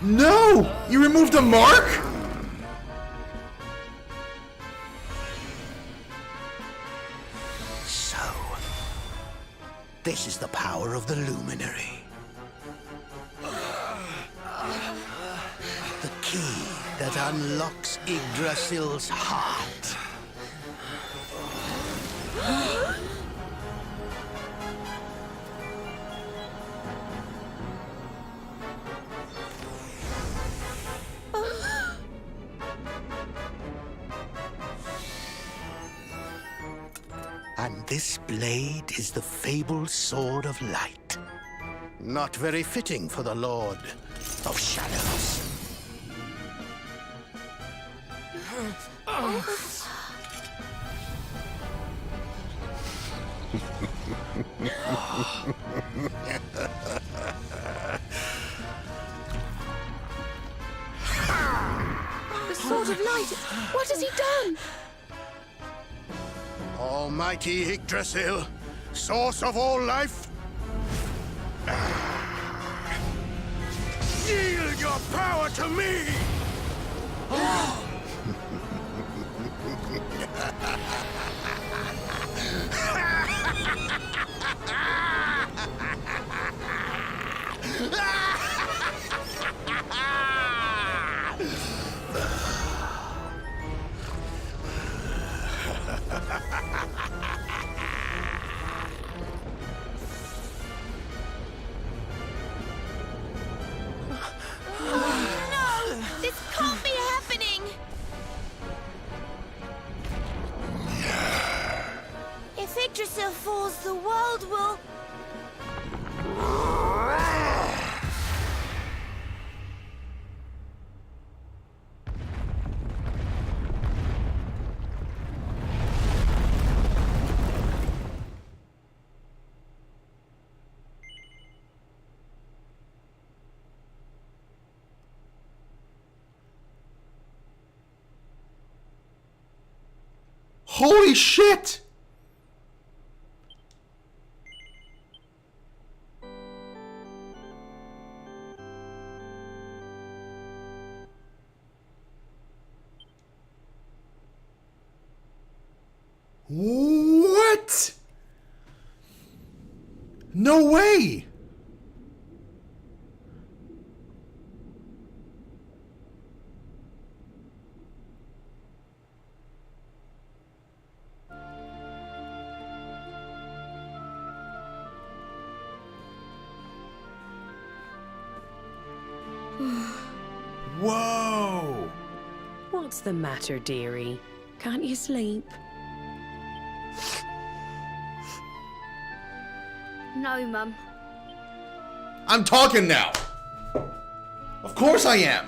No! You removed the mark? So, this is the power of the Luminary. The key that unlocks Yggdrasil's heart. And this blade is the fabled Sword of Light. Not very fitting for the Lord of Shadows. The Sword of Light! What has he done? Almighty Yggdrasil, source of all life, yield your power to me! No! This can't be happening! If Yggdrasil falls, the world will... Holy shit! What? No way! Whoa! What's the matter, dearie? Can't you sleep? No, Mum. I'm talking now! Of course I am!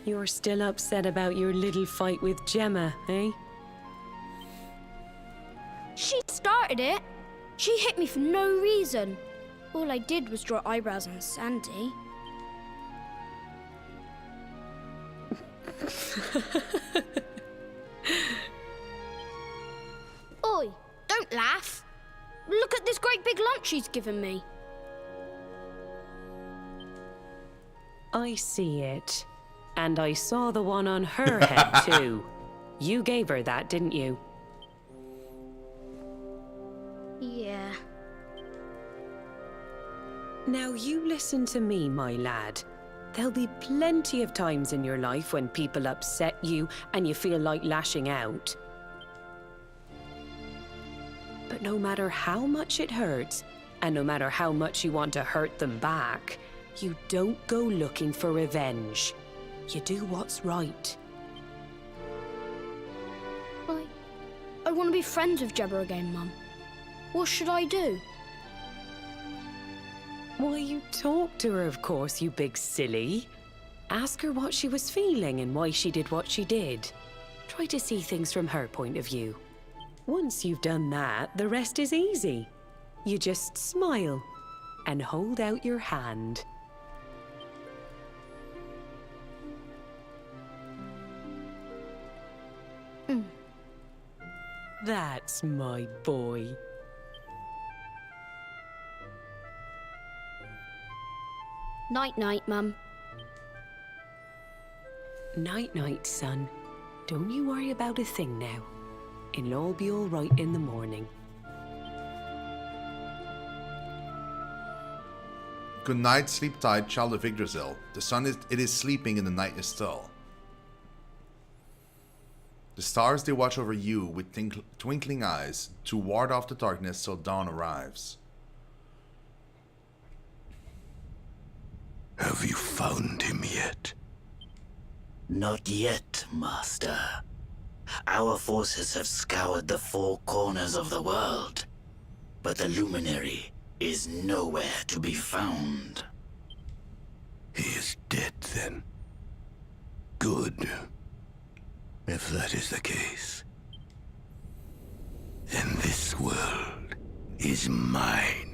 You're still upset about your little fight with Gemma, eh? She started it. She hit me for no reason. All I did was draw eyebrows on Sandy. Oi, don't laugh. Look at this great big lunch she's given me. I see it. And I saw the one on her head, too. You gave her that, didn't you? Yeah. Now you listen to me, my lad. There'll be plenty of times in your life when people upset you and you feel like lashing out. But no matter how much it hurts, and no matter how much you want to hurt them back, you don't go looking for revenge. You do what's right. I want to be friends with Jebba again, Mum. What should I do? Why, you talk to her, of course, you big silly. Ask her what she was feeling and why she did what she did. Try to see things from her point of view. Once you've done that, the rest is easy. You just smile and hold out your hand. That's my boy. Night-night, Mum. Night-night, son. Don't you worry about a thing now. It'll all be all right in the morning. Good night, sleep tight, child of Yggdrasil. The sun is sleeping and the night is still. The stars they watch over you with twinkling eyes to ward off the darkness till dawn arrives. Have you found him yet? Not yet, Master. Our forces have scoured the four corners of the world, but the luminary is nowhere to be found. He is dead, then. Good. If that is the case, then this world is mine.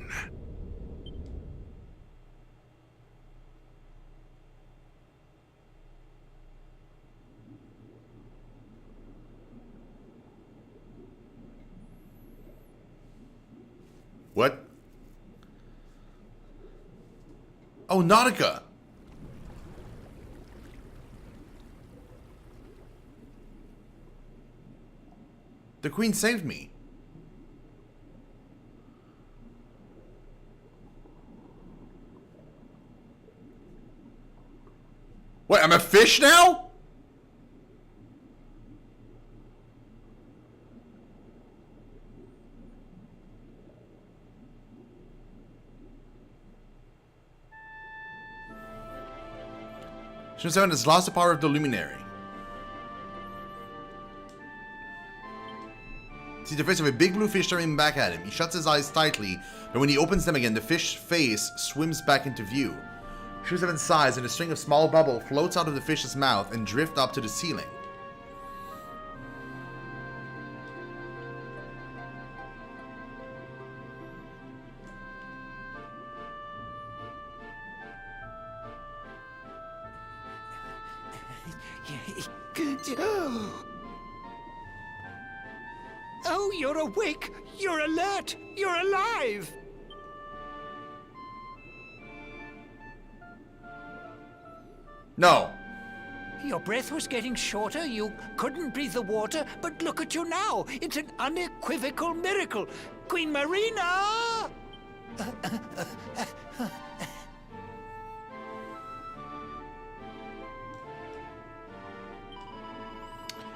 What? Oh, Nautica! The queen saved me. What, I'm a fish now? ShinoSeven has lost the power of the luminary. See the face of a big blue fish staring back at him. He shuts his eyes tightly, but when he opens them again, the fish face swims back into view. ShinoSeven sighs and a string of small bubbles floats out of the fish's mouth and drift up to the ceiling. Oh, you're awake! You're alert! You're alive! No. Your breath was getting shorter, you couldn't breathe the water, but look at you now. It's an unequivocal miracle. Queen Marina!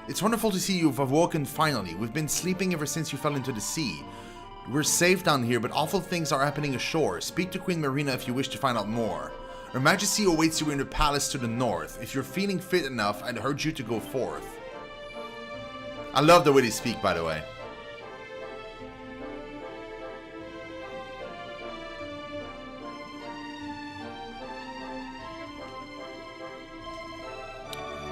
It's wonderful to see you've awoken finally. We've been sleeping ever since you fell into the sea. We're safe down here, but awful things are happening ashore. Speak to Queen Marina if you wish to find out more. Her Majesty awaits you in the palace to the north. If you're feeling fit enough, I'd urge you to go forth. I love the way they speak, by the way.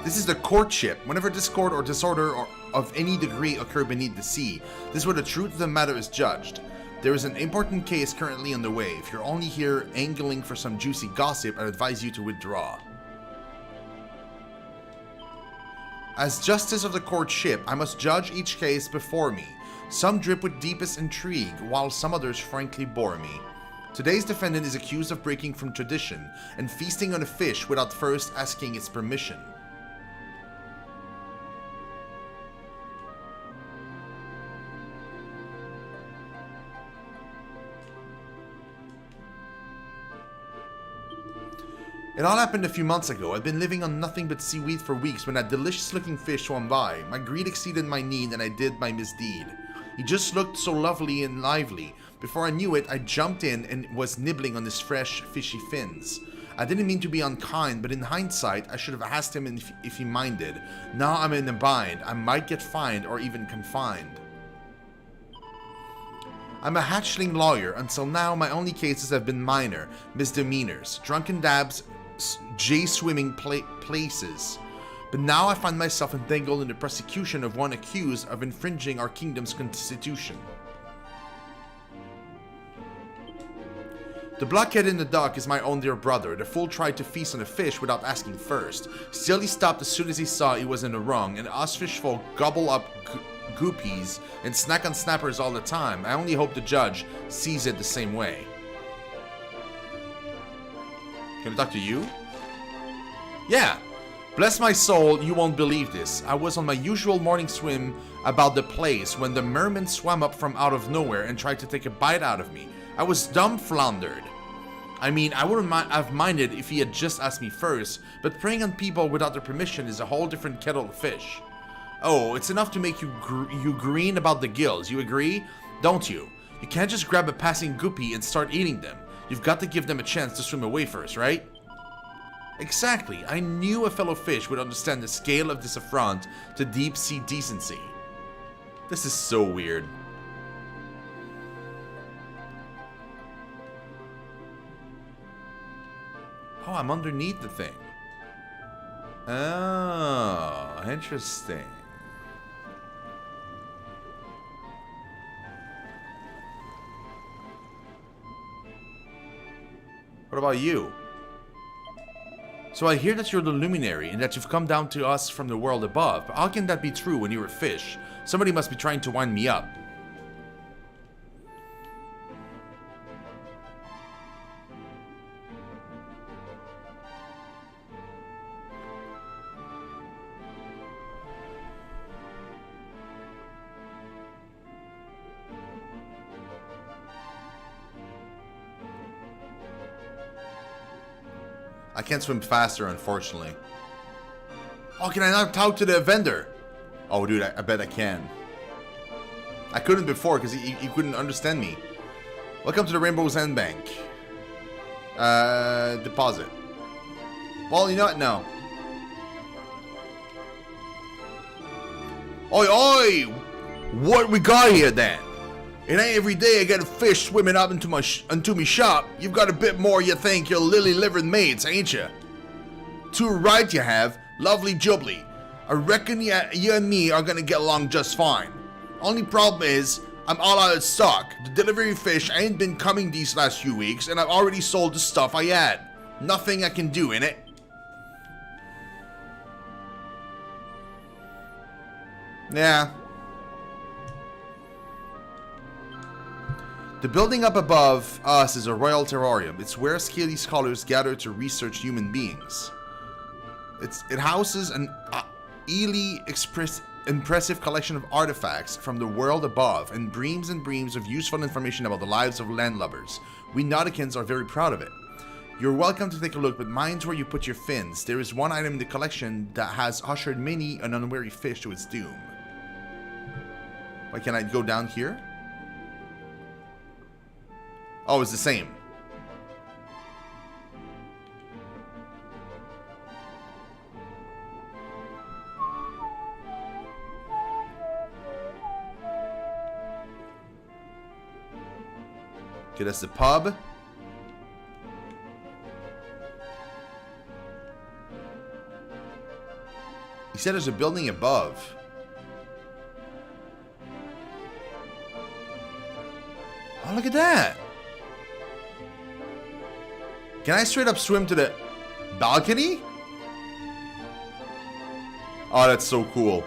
This is the courtship. Whenever discord or disorder of any degree occur beneath the sea, this is where the truth of the matter is judged. There is an important case currently underway. If you're only here angling for some juicy gossip, I'd advise you to withdraw. As justice of the courtship, I must judge each case before me. Some drip with deepest intrigue, while some others frankly bore me. Today's defendant is accused of breaking from tradition and feasting on a fish without first asking its permission. It all happened a few months ago. I'd been living on nothing but seaweed for weeks when that delicious-looking fish swam by. My greed exceeded my need and I did my misdeed. He just looked so lovely and lively. Before I knew it, I jumped in and was nibbling on his fresh, fishy fins. I didn't mean to be unkind, but in hindsight, I should have asked him if he minded. Now I'm in a bind. I might get fined or even confined. I'm a hatchling lawyer. Until now, my only cases have been minor misdemeanors, drunken dabs, J-swimming places. But now I find myself entangled in the prosecution of one accused of infringing our kingdom's constitution. The blockhead in the dock is my own dear brother. The fool tried to feast on a fish without asking first. Still, he stopped as soon as he saw he was in the wrong, and us fish folk gobble up goopies and snack on snappers all the time. I only hope the judge sees it the same way. Can I talk to you? Yeah. Bless my soul, you won't believe this. I was on my usual morning swim about the place when the merman swam up from out of nowhere and tried to take a bite out of me. I was dumbfoundered. I mean, I wouldn't have minded if he had just asked me first, but preying on people without their permission is a whole different kettle of fish. Oh, it's enough to make you green about the gills, you agree? Don't you? You can't just grab a passing guppy and start eating them. You've got to give them a chance to swim away first, right? Exactly. I knew a fellow fish would understand the scale of this affront to deep-sea decency. This is so weird. Oh, I'm underneath the thing. Oh, interesting. What about you? So I hear that you're the luminary and that you've come down to us from the world above. But how can that be true when you're a fish? Somebody must be trying to wind me up. I can't swim faster, unfortunately. Oh, can I not talk to the vendor? Oh, dude, I bet I can. I couldn't before because he couldn't understand me. Welcome to the Rainbow's End Bank. Deposit. Well, you know what? No. Oi, oi! What we got here, then? It ain't every day I get a fish swimming up into me shop. You've got a bit more you think you're lily-livered mates, ain't you? Too right you have. Lovely jubbly. I reckon you and me are gonna get along just fine. Only problem is, I'm all out of stock. The delivery fish ain't been coming these last few weeks, and I've already sold the stuff I had. Nothing I can do, innit? Yeah. The building up above us is a royal terrarium. It's where scaly scholars gather to research human beings. It houses an impressive collection of artifacts from the world above and breams of useful information about the lives of landlubbers. We Nauticans are very proud of it. You're welcome to take a look, but mind's where you put your fins. There is one item in the collection that has ushered many an unwary fish to its doom. Why can't I go down here? Oh, it's the same. Okay, that's the pub. He said there's a building above. Oh, look at that. Can I straight up swim to the balcony? Oh, that's so cool.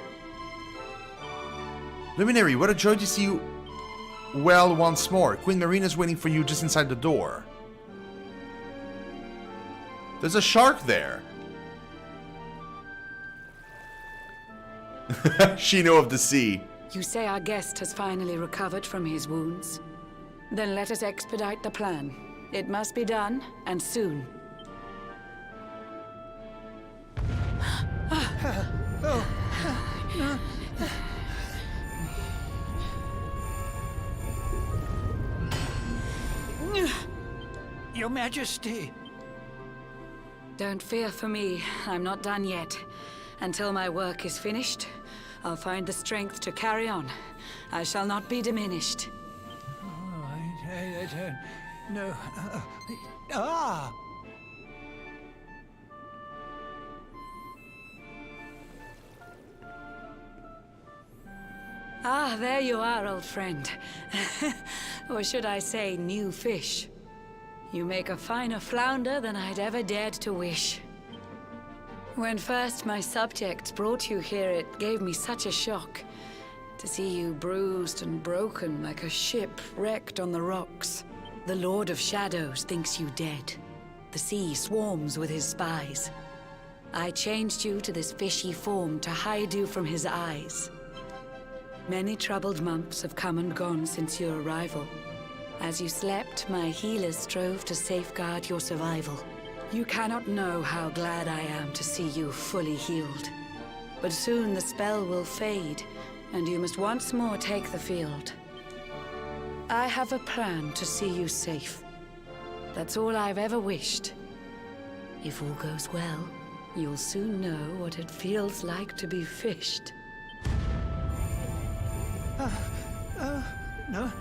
Luminary, what a joy to see you well once more. Queen Marina's waiting for you just inside the door. There's a shark there. Shino of the sea. You say our guest has finally recovered from his wounds? Then let us expedite the plan. It must be done, and soon. Your Majesty. Don't fear for me. I'm not done yet. Until my work is finished, I'll find the strength to carry on. I shall not be diminished. No. Ah, there you are, old friend. Or should I say, new fish. You make a finer flounder than I'd ever dared to wish. When first my subjects brought you here, it gave me such a shock. To see you bruised and broken like a ship wrecked on the rocks. The Lord of Shadows thinks you dead. The sea swarms with his spies. I changed you to this fishy form to hide you from his eyes. Many troubled months have come and gone since your arrival. As you slept, my healers strove to safeguard your survival. You cannot know how glad I am to see you fully healed. But soon the spell will fade, and you must once more take the field. I have a plan to see you safe. That's all I've ever wished. If all goes well, you'll soon know what it feels like to be fished. No.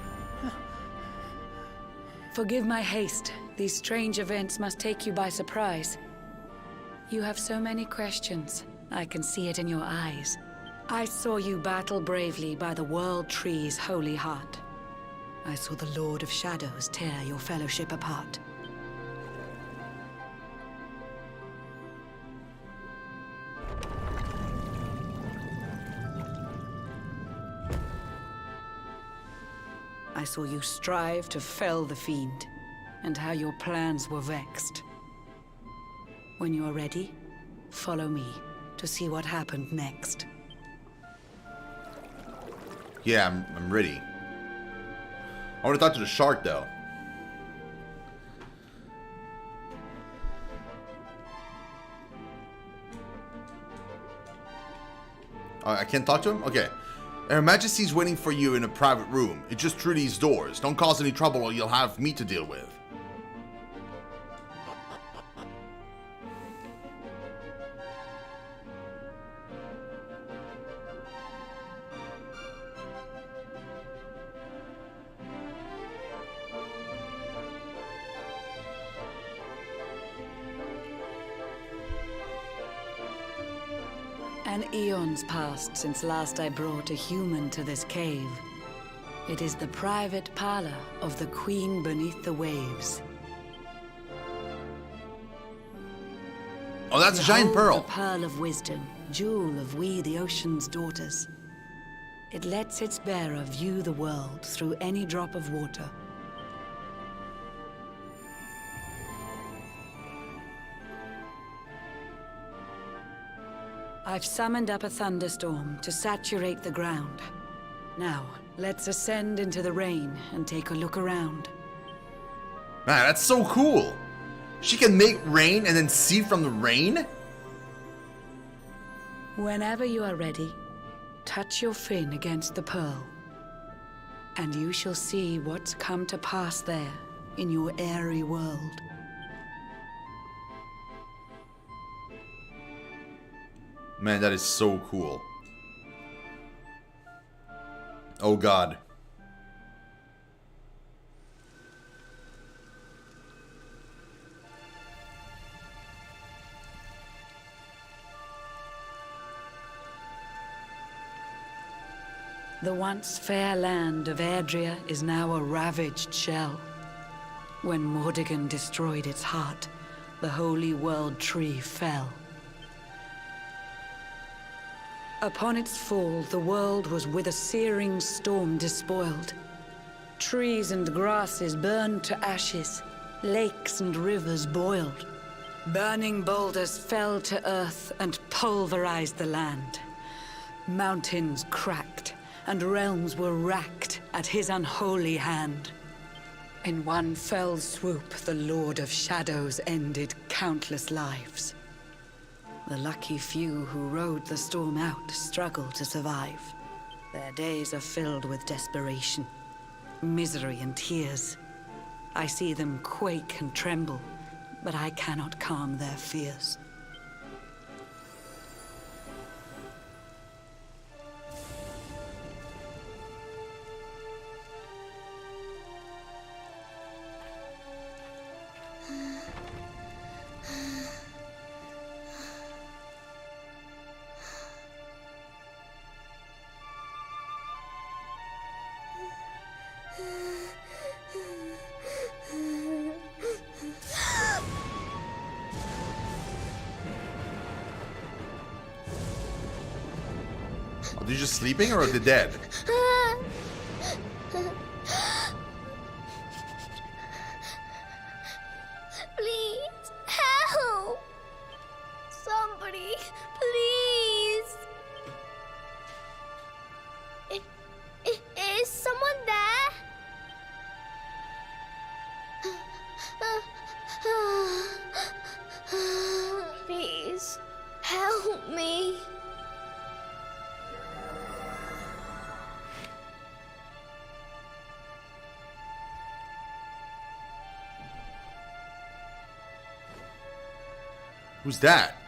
Forgive my haste. These strange events must take you by surprise. You have so many questions. I can see it in your eyes. I saw you battle bravely by the World Tree's holy heart. I saw the Lord of Shadows tear your fellowship apart. I saw you strive to fell the fiend, and how your plans were vexed. When you are ready, follow me to see what happened next. Yeah, I'm ready. I want to talk to the shark, though. I can't talk to him? Okay. Her Majesty's waiting for you in a private room. It's just through these doors. Don't cause any trouble or you'll have me to deal with. An eon's passed since last I brought a human to this cave. It is the private parlor of the Queen beneath the waves. Oh, that's a giant pearl. The pearl of wisdom, jewel of we the ocean's daughters. It lets its bearer view the world through any drop of water. I've summoned up a thunderstorm to saturate the ground. Now, let's ascend into the rain and take a look around. Man, that's so cool. She can make rain and then see from the rain? Whenever you are ready, touch your fin against the pearl, and you shall see what's come to pass there in your airy world. Man, that is so cool. Oh God. The once fair land of Erdrea is now a ravaged shell. When Mordegon destroyed its heart, the holy world tree fell. Upon its fall, the world was with a searing storm despoiled. Trees and grasses burned to ashes, lakes and rivers boiled. Burning boulders fell to earth and pulverized the land. Mountains cracked, and realms were racked at his unholy hand. In one fell swoop, the Lord of Shadows ended countless lives. The lucky few who rode the storm out struggled to survive. Their days are filled with desperation, misery and tears. I see them quake and tremble, but I cannot calm their fears. Are they just sleeping or are they dead? Please, Please, help me. Who's that?